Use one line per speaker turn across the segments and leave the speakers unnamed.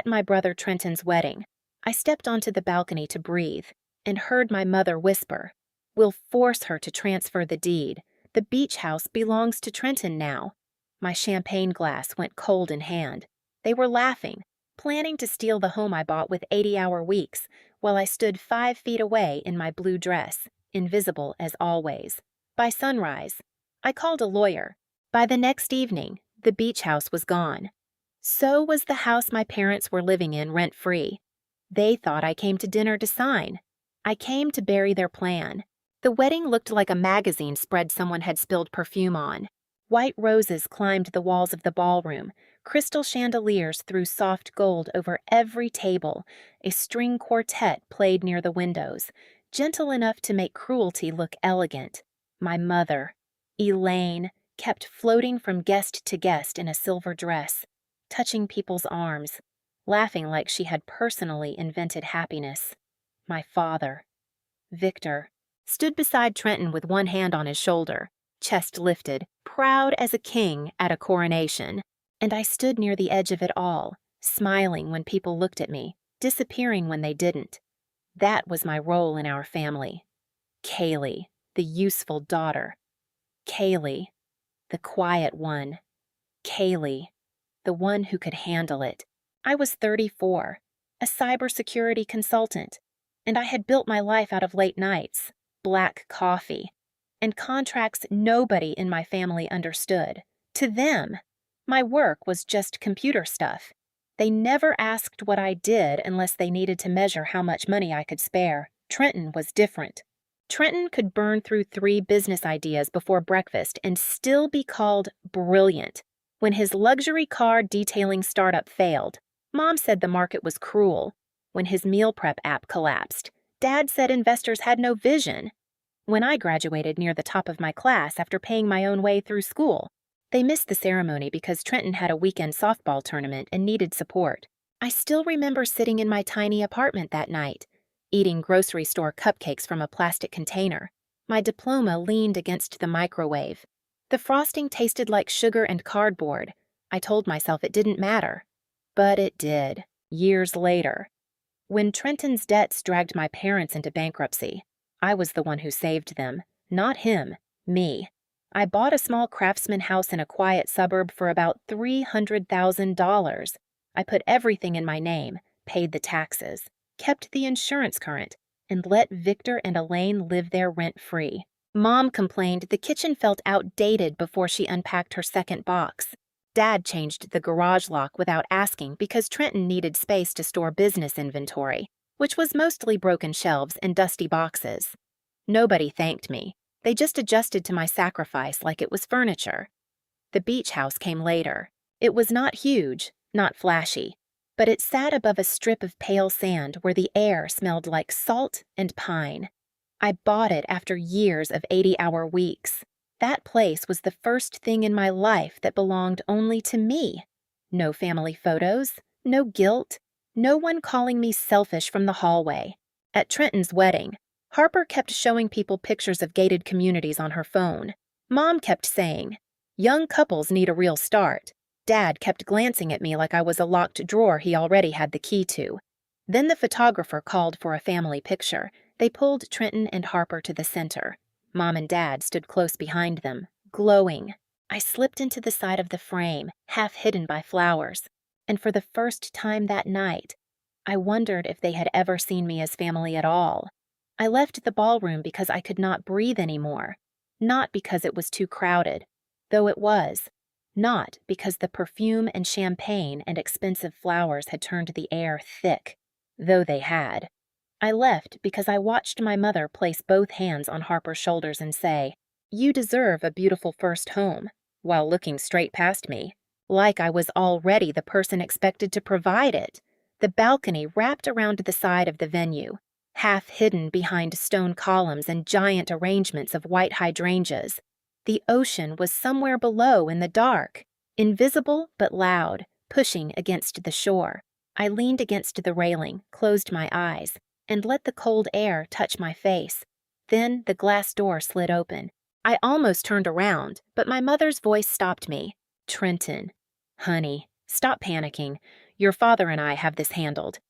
At my brother Trenton's wedding, I stepped onto the balcony to breathe and heard my mother whisper, "We'll force her to transfer the deed. The beach house belongs to Trenton now." My champagne glass went cold in hand. They were laughing, planning to steal the home I bought with 80-hour weeks, while I stood 5 feet away in my blue dress, invisible as always. By sunrise, I called a lawyer. By the next evening, the beach house was gone. So was the house my parents were living in rent-free. They thought I came to dinner to sign. I came to bury their plan. The wedding looked like a magazine spread someone had spilled perfume on. White roses climbed the walls of the ballroom. Crystal chandeliers threw soft gold over every table. A string quartet played near the windows, gentle enough to make cruelty look elegant. My mother, Elaine, kept floating from guest to guest in a silver dress, touching people's arms, laughing like she had personally invented happiness. My father, Victor, stood beside Trenton with one hand on his shoulder, chest lifted, proud as a king at a coronation. And I stood near the edge of it all, smiling when people looked at me, disappearing when they didn't. That was my role in our family. Kaylee, the useful daughter. Kaylee, the quiet one. Kaylee, the one who could handle it. I was 34, a cybersecurity consultant, and I had built my life out of late nights, black coffee, and contracts nobody in my family understood. To them, my work was just computer stuff. They never asked what I did unless they needed to measure how much money I could spare. Trenton was different. Trenton could burn through 3 business ideas before breakfast and still be called brilliant. When his luxury car detailing startup failed, Mom said the market was cruel. When his meal prep app collapsed, Dad said investors had no vision. When I graduated near the top of my class after paying my own way through school, they missed the ceremony because Trenton had a weekend softball tournament and needed support. I still remember sitting in my tiny apartment that night, eating grocery store cupcakes from a plastic container. My diploma leaned against the microwave. The frosting tasted like sugar and cardboard. I told myself it didn't matter. But it did, years later. When Trenton's debts dragged my parents into bankruptcy, I was the one who saved them, not him, me. I bought a small craftsman house in a quiet suburb for about $300,000. I put everything in my name, paid the taxes, kept the insurance current, and let Victor and Elaine live there rent-free. Mom complained the kitchen felt outdated before she unpacked her second box. Dad changed the garage lock without asking because Trenton needed space to store business inventory, which was mostly broken shelves and dusty boxes. Nobody thanked me. They just adjusted to my sacrifice like it was furniture. The beach house came later. It was not huge, not flashy, but it sat above a strip of pale sand where the air smelled like salt and pine. I bought it after years of 80-hour weeks. That place was the first thing in my life that belonged only to me. No family photos, no guilt, no one calling me selfish from the hallway. At Trenton's wedding, Harper kept showing people pictures of gated communities on her phone. Mom kept saying, "Young couples need a real start." Dad kept glancing at me like I was a locked drawer he already had the key to. Then the photographer called for a family picture. They pulled Trenton and Harper to the center. Mom and Dad stood close behind them, glowing. I slipped into the side of the frame, half hidden by flowers, and for the first time that night, I wondered if they had ever seen me as family at all. I left the ballroom because I could not breathe anymore, not because it was too crowded, though it was, not because the perfume and champagne and expensive flowers had turned the air thick, though they had. I left because I watched my mother place both hands on Harper's shoulders and say, "You deserve a beautiful first home," while looking straight past me, like I was already the person expected to provide it. The balcony wrapped around the side of the venue, half hidden behind stone columns and giant arrangements of white hydrangeas. The ocean was somewhere below in the dark, invisible but loud, pushing against the shore. I leaned against the railing, closed my eyes, and let the cold air touch my face. Then the glass door slid open. I almost turned around, but my mother's voice stopped me. "Trenton, honey, stop panicking. Your father and I have this handled."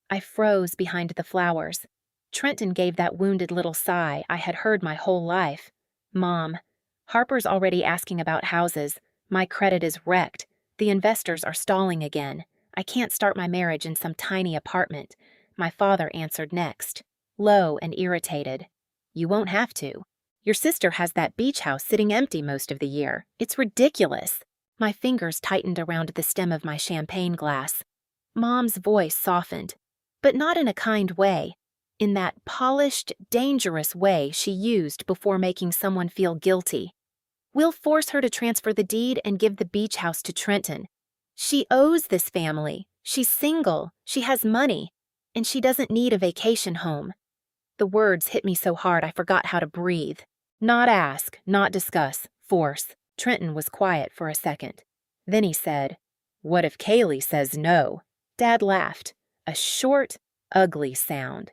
I froze behind the flowers. Trenton gave that wounded little sigh I had heard my whole life. "Mom, Harper's already asking about houses. My credit is wrecked. The investors are stalling again. I can't start my marriage in some tiny apartment." My father answered next, low and irritated. "You won't have to. Your sister has that beach house sitting empty most of the year. It's ridiculous." My fingers tightened around the stem of my champagne glass. Mom's voice softened, but not in a kind way, in that polished, dangerous way she used before making someone feel guilty. "We'll force her to transfer the deed and give the beach house to Trenton. She owes this family. She's single, she has money, and she doesn't need a vacation home." The words hit me so hard I forgot how to breathe. "Not ask, not discuss, force." Trenton was quiet for a second. Then he said, "What if Kaylee says no?" Dad laughed, a short, ugly sound.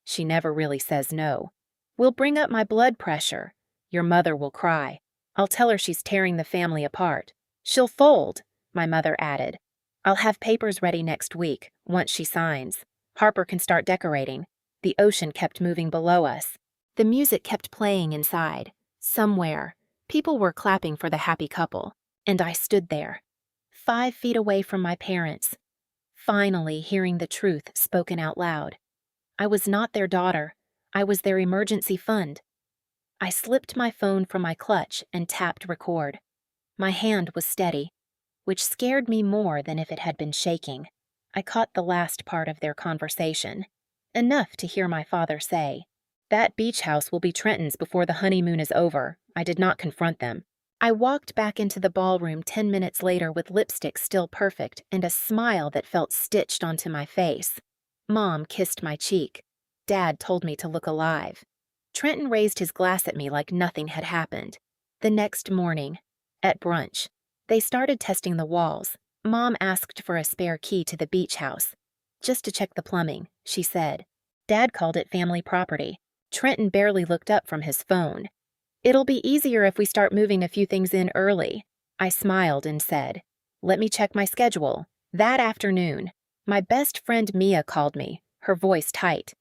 "She never really says no. We'll bring up my blood pressure. Your mother will cry. I'll tell her she's tearing the family apart. She'll fold," my mother added. "I'll have papers ready next week, once she signs. Harper can start decorating." The ocean kept moving below us. The music kept playing inside. Somewhere, people were clapping for the happy couple, and I stood there, 5 feet away from my parents, finally hearing the truth spoken out loud. I was not their daughter. I was their emergency fund. I slipped my phone from my clutch and tapped record. My hand was steady, which scared me more than if it had been shaking. I caught the last part of their conversation, enough to hear my father say, "That beach house will be Trenton's before the honeymoon is over." I did not confront them. I walked back into the ballroom 10 minutes later with lipstick still perfect and a smile that felt stitched onto my face. Mom kissed my cheek. Dad told me to look alive. Trenton raised his glass at me like nothing had happened. The next morning, at brunch, they started testing the walls. Mom asked for a spare key to the beach house. "Just to check the plumbing," she said. Dad called it family property. Trenton barely looked up from his phone. "It'll be easier if we start moving a few things in early." I smiled and said, "Let me check my schedule." That afternoon, my best friend Mia called me, her voice tight.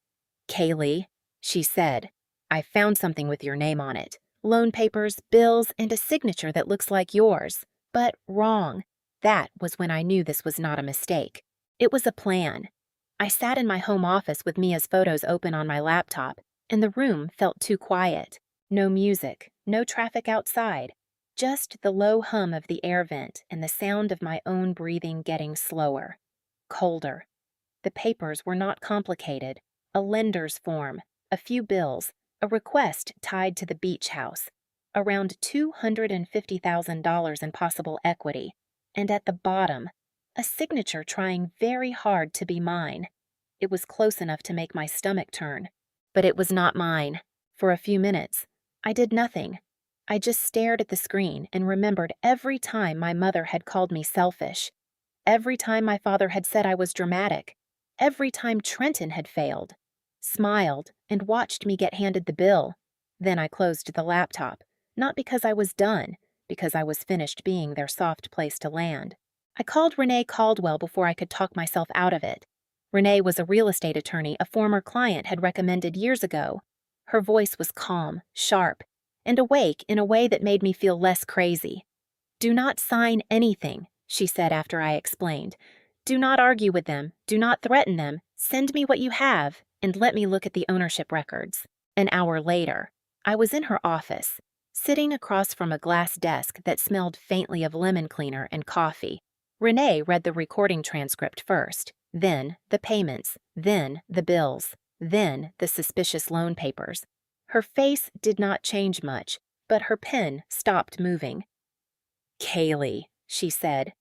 "Kaylee," she said, "I found something with your name on it. Loan papers, bills, and a signature that looks like yours, but wrong." That was when I knew this was not a mistake. It was a plan. I sat in my home office with Mia's photos open on my laptop, and the room felt too quiet. No music, no traffic outside, just the low hum of the air vent and the sound of my own breathing getting slower, colder. The papers were not complicated. A lender's form, a few bills, a request tied to the beach house, around $250,000 in possible equity, and at the bottom, a signature trying very hard to be mine. It was close enough to make my stomach turn, but it was not mine. For a few minutes, I did nothing. I just stared at the screen and remembered every time my mother had called me selfish, every time my father had said I was dramatic, every time Trenton had failed, smiled, and watched me get handed the bill. Then I closed the laptop, not because I was done, because I was finished being their soft place to land. I called Renee Caldwell before I could talk myself out of it. Renee was a real estate attorney a former client had recommended years ago. Her voice was calm, sharp, and awake in a way that made me feel less crazy. "Do not sign anything," she said after I explained. "Do not argue with them. Do not threaten them. Send me what you have, and let me look at the ownership records." An hour later, I was in her office, sitting across from a glass desk that smelled faintly of lemon cleaner and coffee. Renee read the recording transcript first, then the payments, then the bills, then the suspicious loan papers. Her face did not change much, but her pen stopped moving. "Kaylee," she said,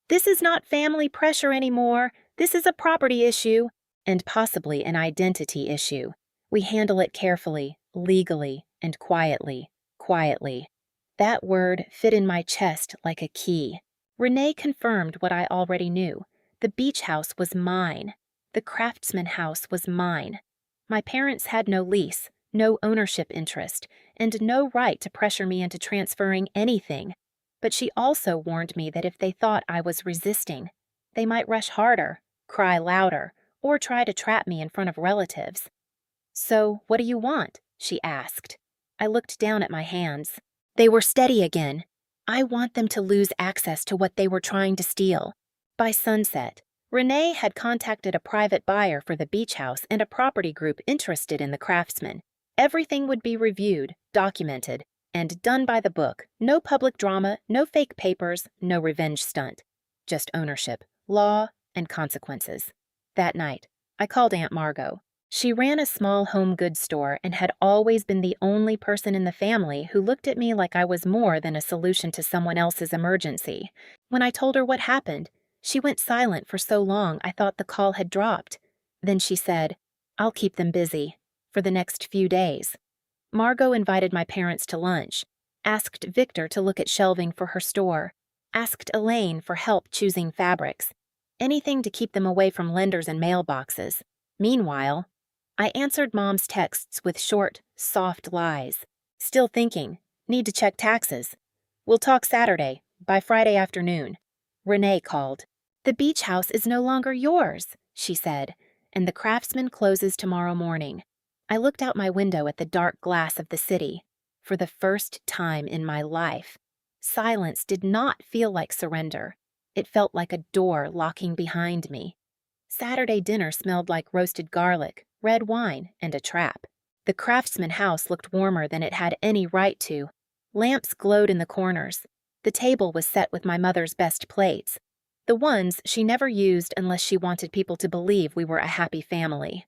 "this is not family pressure anymore. This is a property issue, and possibly an identity issue. We handle it carefully, legally, and quietly, quietly." That word fit in my chest like a key. Renee confirmed what I already knew. The beach house was mine. The Craftsman house was mine. My parents had no lease, no ownership interest, and no right to pressure me into transferring anything. But she also warned me that if they thought I was resisting, They might rush harder, cry louder, or try to trap me in front of relatives. "So, what do you want?" she asked. I looked down at my hands. They were steady again. "I want them to lose access to what they were trying to steal." By sunset, Renee had contacted a private buyer for the beach house and a property group interested in the craftsman. Everything would be reviewed, documented, and done by the book. No public drama, no fake papers, no revenge stunt. Just ownership, law, and consequences. That night, I called Aunt Margot. She ran a small home goods store and had always been the only person in the family who looked at me like I was more than a solution to someone else's emergency. When I told her what happened, she went silent for so long I thought the call had dropped. Then she said, "I'll keep them busy for the next few days." Margot invited my parents to lunch, asked Victor to look at shelving for her store, asked Elaine for help choosing fabrics, anything to keep them away from lenders and mailboxes. Meanwhile, I answered Mom's texts with short, soft lies. "Still thinking. Need to check taxes. We'll talk Saturday, by Friday afternoon." Renee called. "The beach house is no longer yours," she said, "and the craftsman closes tomorrow morning." I looked out my window at the dark glass of the city. For the first time in my life, silence did not feel like surrender. It felt like a door locking behind me. Saturday dinner smelled like roasted garlic, red wine, and a trap. The craftsman house looked warmer than it had any right to. Lamps glowed in the corners. The table was set with my mother's best plates, the ones she never used unless she wanted people to believe we were a happy family.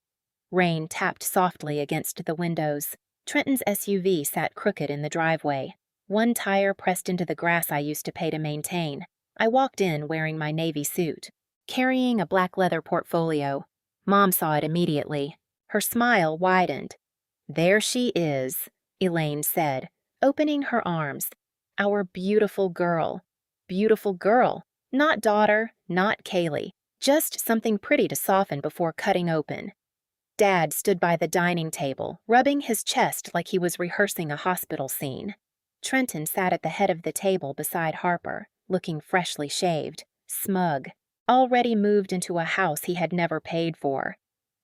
Rain tapped softly against the windows. Trenton's SUV sat crooked in the driveway. One tire pressed into the grass I used to pay to maintain. I walked in wearing my navy suit, carrying a black leather portfolio. Mom saw it immediately. Her smile widened. "There she is," Elaine said, opening her arms. "Our beautiful girl. Beautiful girl. Not daughter, not Kaylee. Just something pretty to soften before cutting open." Dad stood by the dining table, rubbing his chest like he was rehearsing a hospital scene. Trenton sat at the head of the table beside Harper, looking freshly shaved, smug, already moved into a house he had never paid for.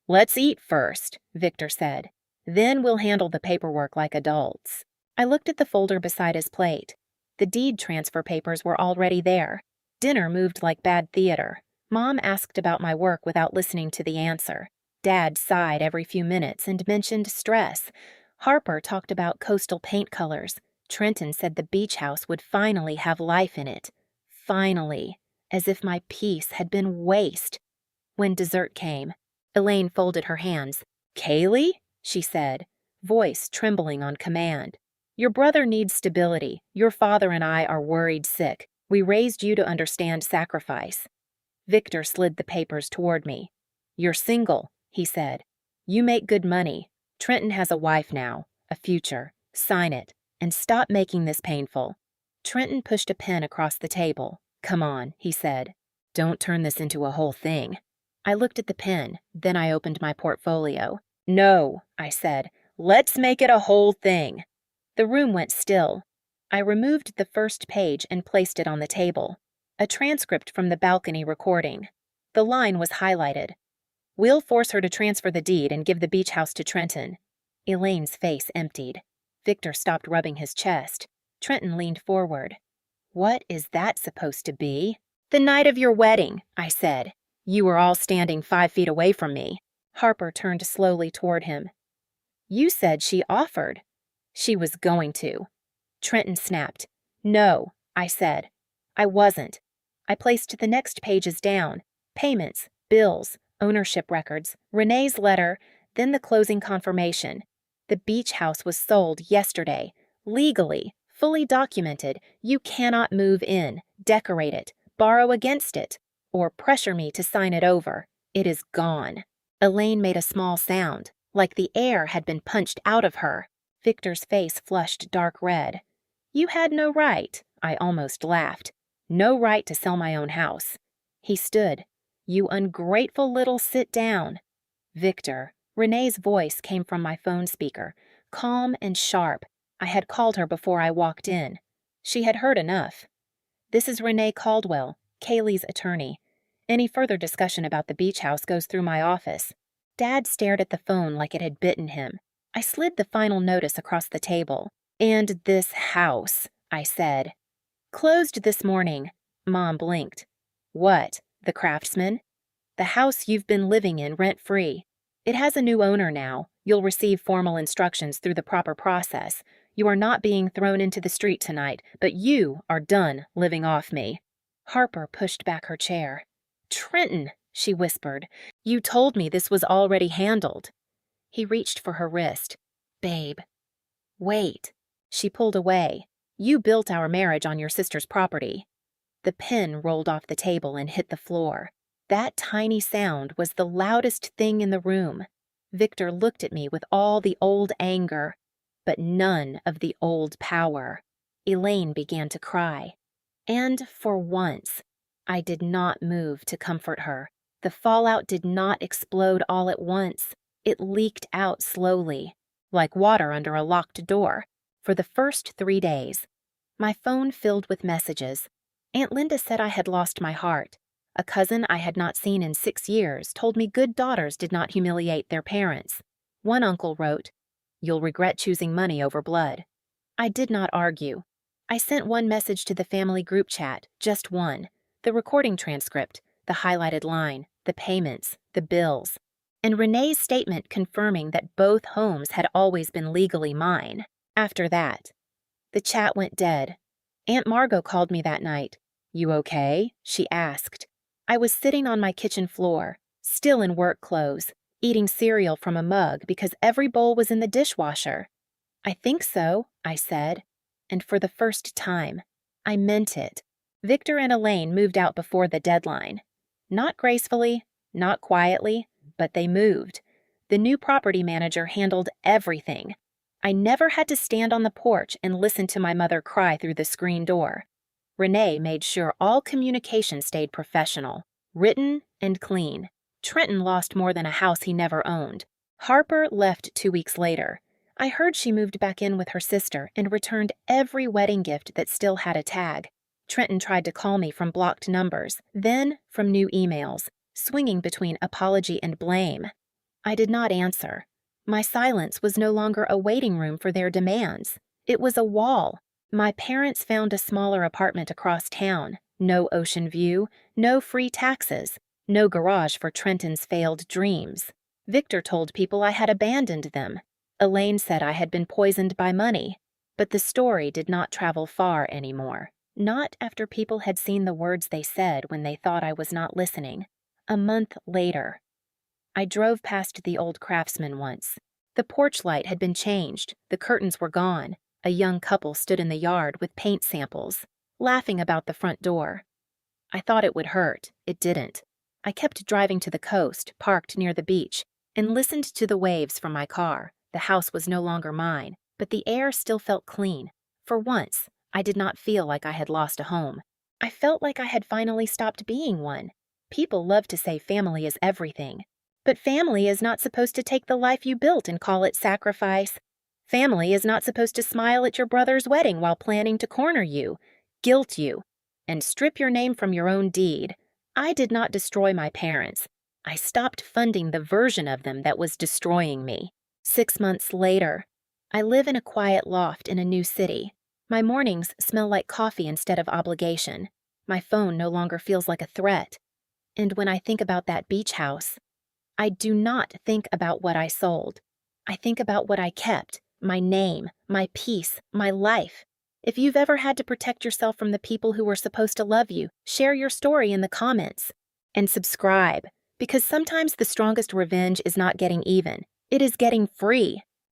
"Let's eat first," Victor said. "Then we'll handle the paperwork like adults." I looked at the folder beside his plate. The deed transfer papers were already there. Dinner moved like bad theater. Mom asked about my work without listening to the answer. Dad sighed every few minutes and mentioned stress. Harper talked about coastal paint colors. Trenton said the beach house would finally have life in it. Finally. As if my peace had been waste. When dessert came, Elaine folded her hands. "Kaylee?" she said, voice trembling on command. "Your brother needs stability. Your father and I are worried sick. We raised you to understand sacrifice." Victor slid the papers toward me. "You're single," he said. "You make good money. Trenton has a wife now, a future. Sign it, and stop making this painful." Trenton pushed a pen across the table. "Come on," he said. "Don't turn this into a whole thing." I looked at the pen, then I opened my portfolio. "No," I said. "Let's make it a whole thing." The room went still. I removed the first page and placed it on the table. A transcript from the balcony recording. The line was highlighted. "We'll force her to transfer the deed and give the beach house to Trenton." Elaine's face emptied. Victor stopped rubbing his chest. Trenton leaned forward. "What is that supposed to be?" "The night of your wedding," I said. "You were all standing 5 feet away from me." Harper turned slowly toward him. "You said she offered." "She was going to." Trenton snapped. "No," I said. "I wasn't." I placed the next pages down. Payments, bills, ownership records, Renee's letter, then the closing confirmation. The beach house was sold yesterday. Legally, fully documented. You cannot move in, decorate it, borrow against it, or pressure me to sign it over. It is gone. Elaine made a small sound, like the air had been punched out of her. Victor's face flushed dark red. "You had no right," I almost laughed. "No right to sell my own house." He stood. "You ungrateful little sit down." "Victor." Renee's voice came from my phone speaker, calm and sharp. I had called her before I walked in. She had heard enough. "This is Renee Caldwell, Kaylee's attorney. Any further discussion about the beach house goes through my office. Dad stared at the phone like it had bitten him. I slid the final notice across the table. And this house, I said. Closed this morning. Mom blinked. What, the Craftsman? The house you've been living in rent-free. It has a new owner now. You'll receive formal instructions through the proper process. You are not being thrown into the street tonight, but you are done living off me. Harper pushed back her chair. Trenton, she whispered, you told me this was already handled. He reached for her wrist. Babe. Wait. She pulled away. You built our marriage on your sister's property. The pen rolled off the table and hit the floor. That tiny sound was the loudest thing in the room. Victor looked at me with all the old anger, but none of the old power. Elaine began to cry. And for once, I did not move to comfort her. The fallout did not explode all at once. It leaked out slowly, like water under a locked door. For the first 3 days, my phone filled with messages. Aunt Linda said I had lost my heart. A cousin I had not seen in 6 years told me good daughters did not humiliate their parents. One uncle wrote, "You'll regret choosing money over blood." I did not argue. I sent one message to the family group chat, just one. The recording transcript, the highlighted line, the payments, the bills, and Renee's statement confirming that both homes had always been legally mine. After that, the chat went dead. Aunt Margot called me that night. "You okay?" she asked. I was sitting on my kitchen floor, still in work clothes, eating cereal from a mug because every bowl was in the dishwasher. "I think so," I said, and for the first time, I meant it. Victor and Elaine moved out before the deadline. Not gracefully, not quietly, but they moved. The new property manager handled everything. I never had to stand on the porch and listen to my mother cry through the screen door. Renee made sure all communication stayed professional, written and clean. Trenton lost more than a house he never owned. Harper left 2 weeks later. I heard she moved back in with her sister and returned every wedding gift that still had a tag. Trenton tried to call me from blocked numbers, then from new emails, swinging between apology and blame. I did not answer. My silence was no longer a waiting room for their demands. It was a wall. My parents found a smaller apartment across town. No ocean view, no free taxes, no garage for Trenton's failed dreams. Victor told people I had abandoned them. Elaine said I had been poisoned by money. But the story did not travel far anymore. Not after people had seen the words they said when they thought I was not listening. A month later, I drove past the old Craftsman once. The porch light had been changed. The curtains were gone. A young couple stood in the yard with paint samples, laughing about the front door. I thought it would hurt. It didn't. I kept driving to the coast, parked near the beach, and listened to the waves from my car. The house was no longer mine, but the air still felt clean. For once, I did not feel like I had lost a home. I felt like I had finally stopped being one. People love to say family is everything. But family is not supposed to take the life you built and call it sacrifice. Family is not supposed to smile at your brother's wedding while planning to corner you, guilt you, and strip your name from your own deed. I did not destroy my parents. I stopped funding the version of them that was destroying me. 6 months later, I live in a quiet loft in a new city. My mornings smell like coffee instead of obligation. My phone no longer feels like a threat. And when I think about that beach house, I do not think about what I sold. I think about what I kept. My name, my peace, my life. If you've ever had to protect yourself from the people who were supposed to love you, share your story in the comments. And subscribe, because sometimes the strongest revenge is not getting even. It is getting free.